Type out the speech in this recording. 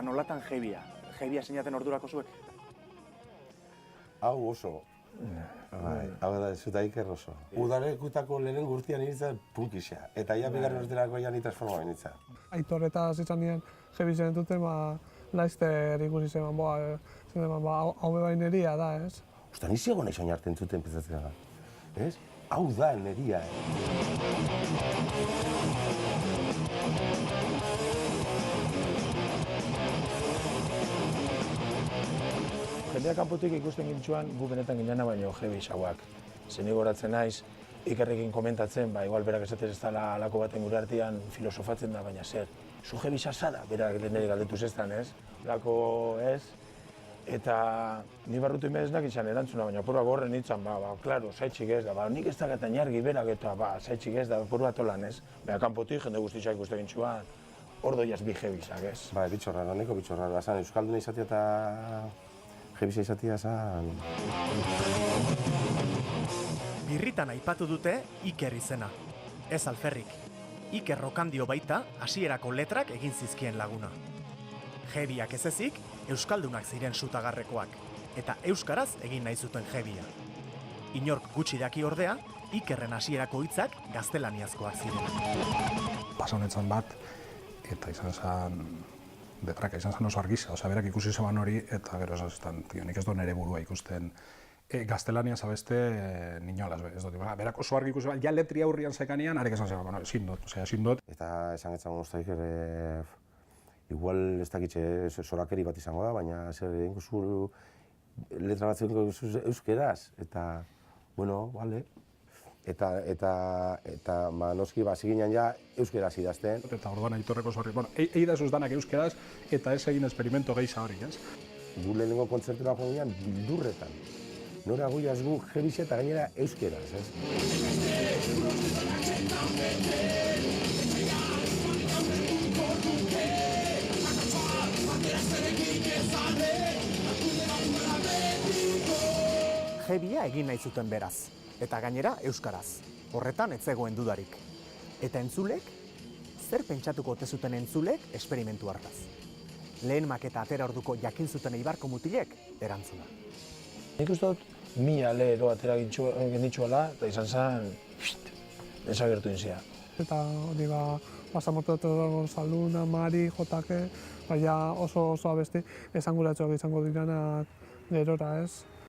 eta nolatan jebia? Jebia zeinaten ordurako zuek? Hau oso. Hau da, zuta Iker oso. Udarekutako lehen gurtian nintzen punkisa. Eta ia bigarren urterako ja ni transforma nintzen. Aitor eta zitzan nien jebi zen duten, laizter ikusi zen, hau bebain neria da, ez? Osta, nizi egon nahi hartzen zuten pezatzen da. Ez? Hau da neria, Jendeak kanpotik ikusten gintzuan, gu benetan ginena baino jebi xauak. Zeni goratzen naiz, Ikerrekin komentatzen, igual berak esatez ez dela alako baten gure artean filosofatzen da, baina zer. Zu jebi zara, berak nire galdetu zestan, ez? Lako ez, eta ni barrutu imeznak izan erantzuna, baina porua gorren nintzen, klaro, zaitxik ez da, nik ez da gatan jargi berak eta zaitxik ez da, porua tolan ez. Baina kanpotik jende guztiak ikusten gintzuan, ordoiaz bi jebizak ez. Bitxorra, nahiko bitxorra, zan Euskaldun izatea eta jebisa izatea zan. Birritan aipatu dute Iker izena, ez alferrik. Iker Rokandio baita hasierako letrak egin zizkien laguna. Jebiak ez ezik, Euskaldunak ziren sutagarrekoak, eta euskaraz egin nahi zuten jebia. Inork gutxi daki ordea, Ikerren hasierako hitzak gaztelaniazkoak ziren. Pasa honetan bat, eta izan zen, detraka, izan zen oso argisa, berak ikusi zeban hori, eta gero esan zen, nik ez do nire burua ikusten, gaztelania zabeste ninolaz, ez dut, berak oso argi ikusi, ja letri aurrian zekanean, arek esan zen, ezin dut. Eta esan etzan guztaik ere, igual ez dakitxe zorakeri bat izango da, baina zer egin guzu letra bat egin guzu euskeraz, eta, bueno, bale. Eta noski ziginan ja euskeraz idazten. Eta orduan Aitorreko zorri, eidazuz danak euskeraz, eta ez egin esperimento gehiza hori, ez? Gu lehenengo kontzertura joan ginen bildurretan. Nora guiaz gu jebize eta gainera euskeraz, ez? Jebia egin nahi zuten beraz, eta gainera euskaraz. Horretan ez zegoen dudarik. Eta entzulek, zer pentsatuko ote zuten entzulek esperimentu hartaz. Lehen maketa atera orduko jakin zuten Eibarko mutilek erantzuna. Nik uste dut, 1000 edo atera genitxuela, eta izan zen, desagertu inzia. Eta hori Basamoto, Saluna, Mari, Jotake, oso abesti esanguratsuak izango diranak gerora, ez?